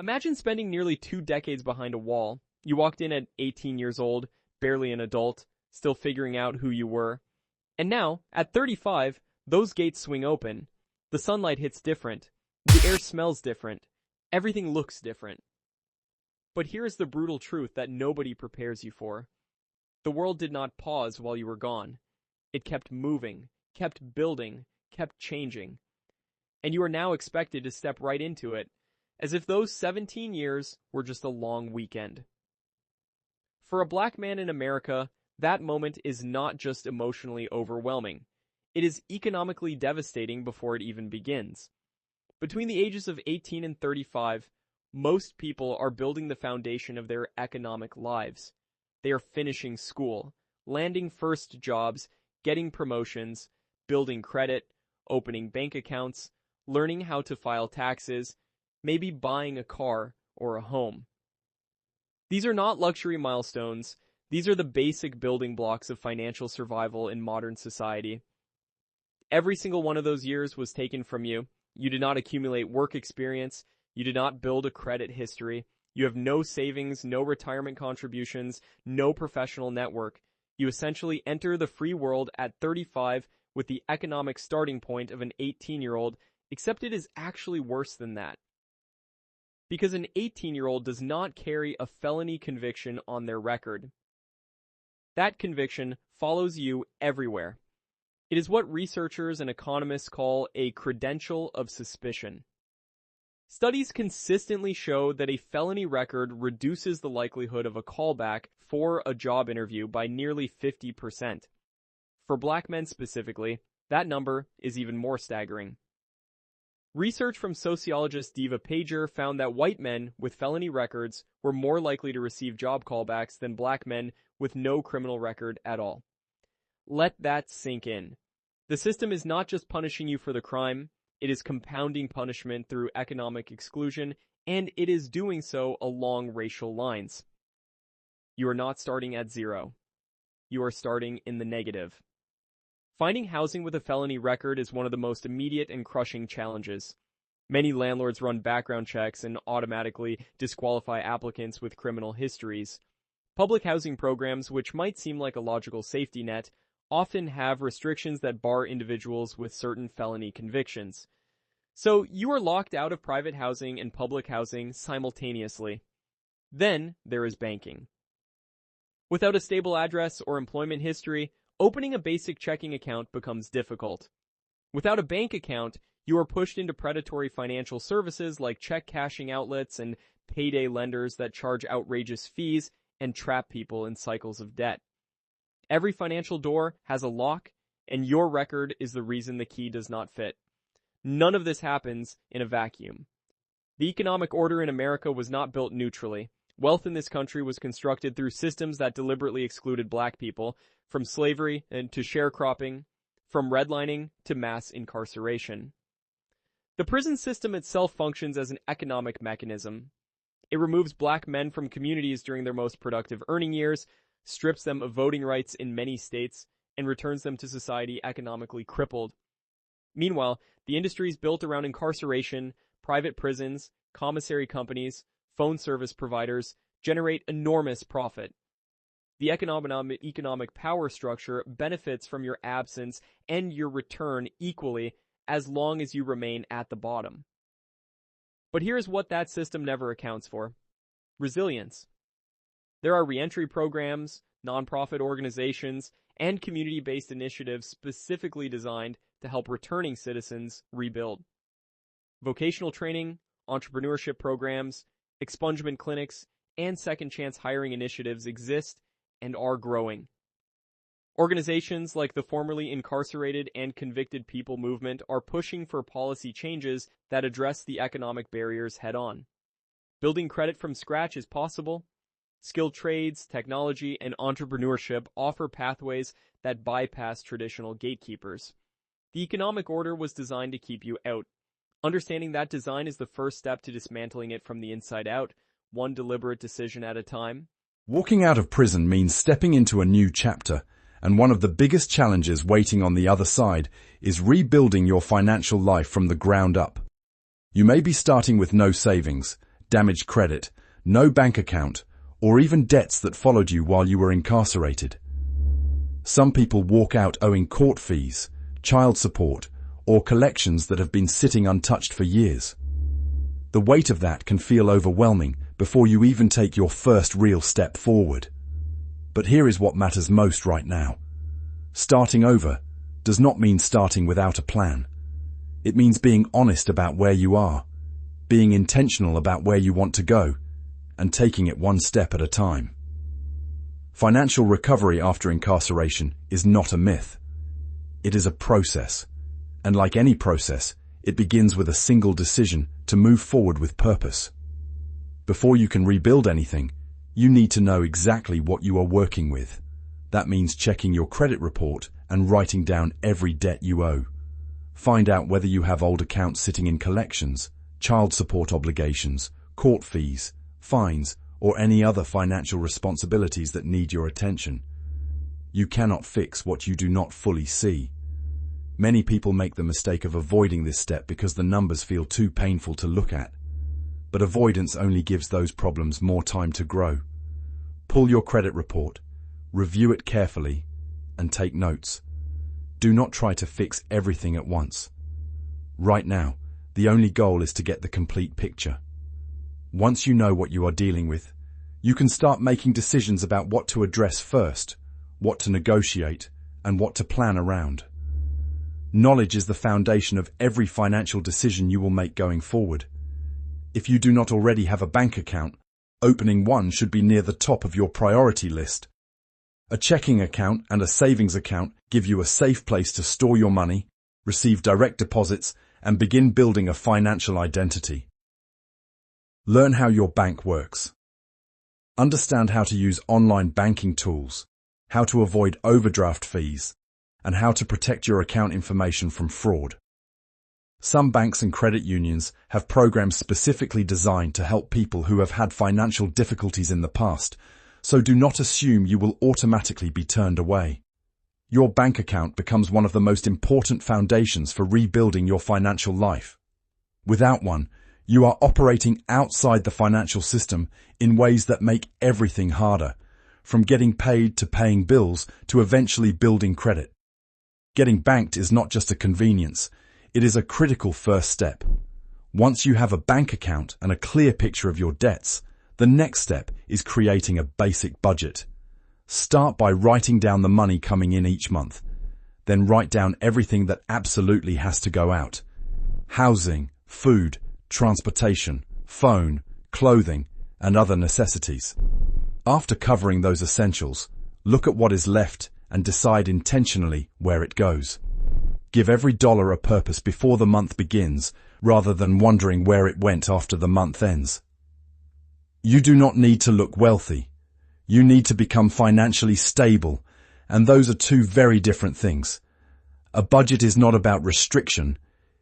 Imagine spending nearly 2 decades behind a wall. You walked in at 18 years old, barely an adult, still figuring out who you were. And now, at 35, those gates swing open. The sunlight hits different. The air smells different. Everything looks different. But here is the brutal truth that nobody prepares you for. The world did not pause while you were gone. It kept moving, kept building, kept changing. And you are now expected to step right into it, as if those 17 years were just a long weekend. For a black man in America, that moment is not just emotionally overwhelming. It is economically devastating before it even begins. Between the ages of 18 and 35, most people are building the foundation of their economic lives. They are finishing school, landing first jobs, getting promotions, building credit, opening bank accounts, learning how to file taxes, maybe buying a car or a home. These are not luxury milestones. These are the basic building blocks of financial survival in modern society. Every single one of those years was taken from you. You did not accumulate work experience. You did not build a credit history. You have no savings, no retirement contributions, no professional network. You essentially enter the free world at 35 with the economic starting point of an 18-year-old, except it is actually worse than that. Because an 18-year-old does not carry a felony conviction on their record. That conviction follows you everywhere. It is what researchers and economists call a credential of suspicion. Studies consistently show that a felony record reduces the likelihood of a callback for a job interview by nearly 50%. For black men specifically, that number is even more staggering. Research from sociologist Diva Pager found that white men with felony records were more likely to receive job callbacks than black men with no criminal record at all. Let that sink in. The system is not just punishing you for the crime, it is compounding punishment through economic exclusion, and it is doing so along racial lines. You are not starting at zero. You are starting in the negative. Finding housing with a felony record is one of the most immediate and crushing challenges. Many landlords run background checks and automatically disqualify applicants with criminal histories. Public housing programs, which might seem like a logical safety net, often have restrictions that bar individuals with certain felony convictions. So you are locked out of private housing and public housing simultaneously. Then there is banking. Without a stable address or employment history, opening a basic checking account becomes difficult. Without a bank account, you are pushed into predatory financial services like check cashing outlets and payday lenders that charge outrageous fees and trap people in cycles of debt. Every financial door has a lock, and your record is the reason the key does not fit. None of this happens in a vacuum. The economic order in America was not built neutrally. Wealth in this country was constructed through systems that deliberately excluded black people, from slavery and to sharecropping, from redlining to mass incarceration. The prison system itself functions as an economic mechanism. It removes black men from communities during their most productive earning years, strips them of voting rights in many states, and returns them to society economically crippled. Meanwhile, the industries built around incarceration, private prisons, commissary companies, phone service providers generate enormous profit. The economic power structure benefits from your absence and your return equally as long as you remain at the bottom. But here's what that system never accounts for: resilience. There are reentry programs, nonprofit organizations, and community-based initiatives specifically designed to help returning citizens rebuild. Vocational training, entrepreneurship programs, expungement clinics, and second chance hiring initiatives exist and are growing. Organizations like the formerly incarcerated and convicted people movement are pushing for policy changes that address the economic barriers head-on. Building credit from scratch is possible. Skilled trades, technology, and entrepreneurship offer pathways that bypass traditional gatekeepers. The economic order was designed to keep you out. Understanding that design is the first step to dismantling it from the inside out, one deliberate decision at a time. Walking out of prison means stepping into a new chapter, and one of the biggest challenges waiting on the other side is rebuilding your financial life from the ground up. You may be starting with no savings, damaged credit, no bank account, or even debts that followed you while you were incarcerated. Some people walk out owing court fees, child support, or collections that have been sitting untouched for years. The weight of that can feel overwhelming before you even take your first real step forward. But here is what matters most right now. Starting over does not mean starting without a plan. It means being honest about where you are, being intentional about where you want to go, and taking it one step at a time. Financial recovery after incarceration is not a myth. It is a process, and like any process, it begins with a single decision to move forward with purpose. Before you can rebuild anything, you need to know exactly what you are working with. That means checking your credit report and writing down every debt you owe. Find out whether you have old accounts sitting in collections, child support obligations, court fees, fines, or any other financial responsibilities that need your attention. You cannot fix what you do not fully see. Many people make the mistake of avoiding this step because the numbers feel too painful to look at. But avoidance only gives those problems more time to grow. Pull your credit report, review it carefully, and take notes. Do not try to fix everything at once. Right now, the only goal is to get the complete picture. Once you know what you are dealing with, you can start making decisions about what to address first, what to negotiate, and what to plan around. Knowledge is the foundation of every financial decision you will make going forward. If you do not already have a bank account, opening one should be near the top of your priority list. A checking account and a savings account give you a safe place to store your money, receive direct deposits, and begin building a financial identity. Learn how your bank works. Understand how to use online banking tools, how to avoid overdraft fees, and how to protect your account information from fraud. Some banks and credit unions have programs specifically designed to help people who have had financial difficulties in the past, so do not assume you will automatically be turned away. Your bank account becomes one of the most important foundations for rebuilding your financial life. Without one, you are operating outside the financial system in ways that make everything harder, from getting paid to paying bills to eventually building credit. Getting banked is not just a convenience, it is a critical first step. Once you have a bank account and a clear picture of your debts, the next step is creating a basic budget. Start by writing down the money coming in each month. Then write down everything that absolutely has to go out. Housing, food, transportation, phone, clothing, and other necessities. After covering those essentials, look at what is left and decide intentionally where it goes. Give every dollar a purpose before the month begins, rather than wondering where it went after the month ends. You do not need to look wealthy. You need to become financially stable, and those are two very different things. A budget is not about restriction,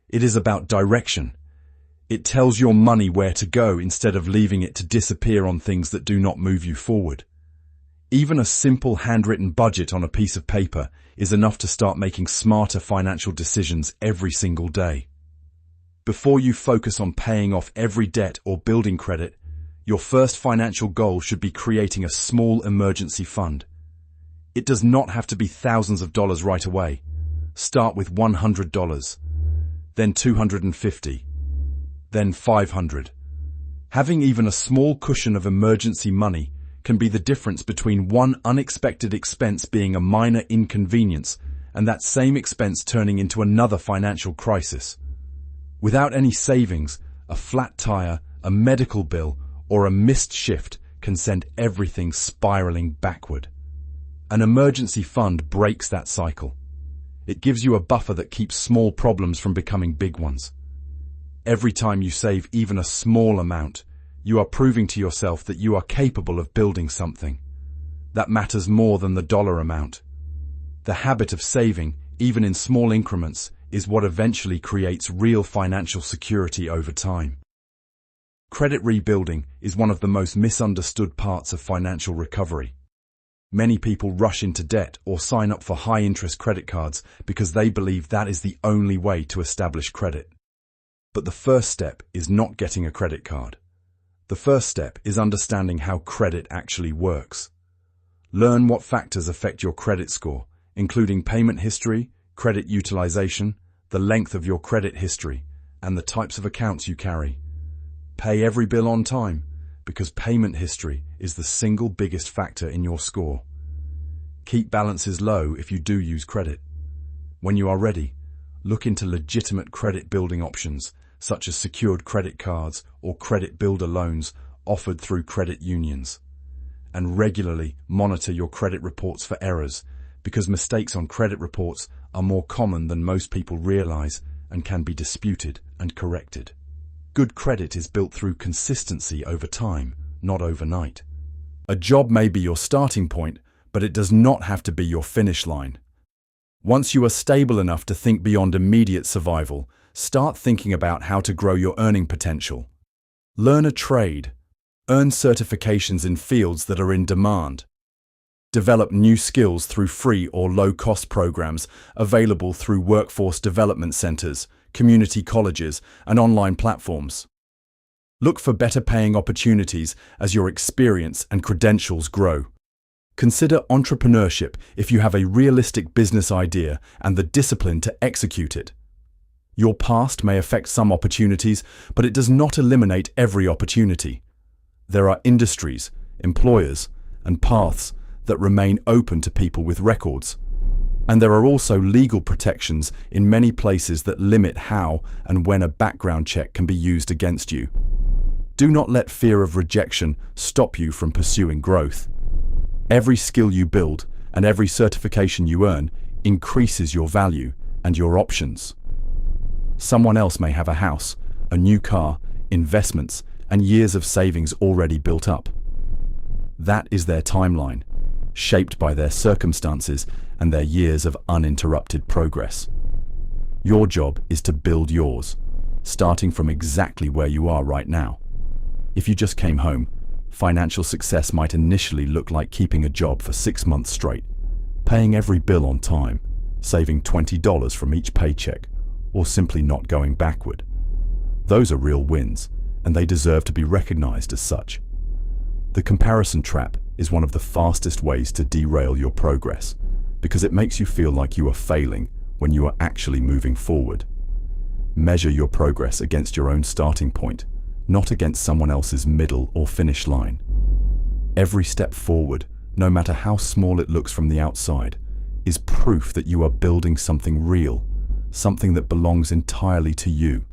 it is about direction. It tells your money where to go instead of leaving it to disappear on things that do not move you forward. Even a simple handwritten budget on a piece of paper is enough to start making smarter financial decisions every single day. Before you focus on paying off every debt or building credit, your first financial goal should be creating a small emergency fund. It does not have to be thousands of dollars right away. Start with $100, then $250, then $500. Having even a small cushion of emergency money can be the difference between one unexpected expense being a minor inconvenience and that same expense turning into another financial crisis. Without any savings, a flat tire, a medical bill, or a missed shift can send everything spiraling backward. An emergency fund breaks that cycle. It gives you a buffer that keeps small problems from becoming big ones. Every time you save even a small amount, you are proving to yourself that you are capable of building something. That matters more than the dollar amount. The habit of saving, even in small increments, is what eventually creates real financial security over time. Credit rebuilding is one of the most misunderstood parts of financial recovery. Many people rush into debt or sign up for high-interest credit cards because they believe that is the only way to establish credit. But the first step is not getting a credit card. The first step is understanding how credit actually works. Learn what factors affect your credit score, including payment history, credit utilization, the length of your credit history, and the types of accounts you carry. Pay every bill on time, because payment history is the single biggest factor in your score. Keep balances low if you do use credit. When you are ready, look into legitimate credit building options, such as secured credit cards or credit builder loans offered through credit unions. And regularly monitor your credit reports for errors, because mistakes on credit reports are more common than most people realize and can be disputed and corrected. Good credit is built through consistency over time, not overnight. A job may be your starting point, but it does not have to be your finish line. Once you are stable enough to think beyond immediate survival, start thinking about how to grow your earning potential. Learn a trade. Earn certifications in fields that are in demand. Develop new skills through free or low-cost programs available through workforce development centers, community colleges, and online platforms. Look for better-paying opportunities as your experience and credentials grow. Consider entrepreneurship if you have a realistic business idea and the discipline to execute it. Your past may affect some opportunities, but it does not eliminate every opportunity. There are industries, employers, and paths that remain open to people with records. And there are also legal protections in many places that limit how and when a background check can be used against you. Do not let fear of rejection stop you from pursuing growth. Every skill you build and every certification you earn increases your value and your options. Someone else may have a house, a new car, investments, and years of savings already built up. That is their timeline, shaped by their circumstances and their years of uninterrupted progress. Your job is to build yours, starting from exactly where you are right now. If you just came home, financial success might initially look like keeping a job for 6 months straight, paying every bill on time, saving $20 from each paycheck, or simply not going backward. Those are real wins, and they deserve to be recognized as such. The comparison trap is one of the fastest ways to derail your progress, because it makes you feel like you are failing when you are actually moving forward. Measure your progress against your own starting point, not against someone else's middle or finish line. Every step forward, no matter how small it looks from the outside, is proof that you are building something real, something that belongs entirely to you.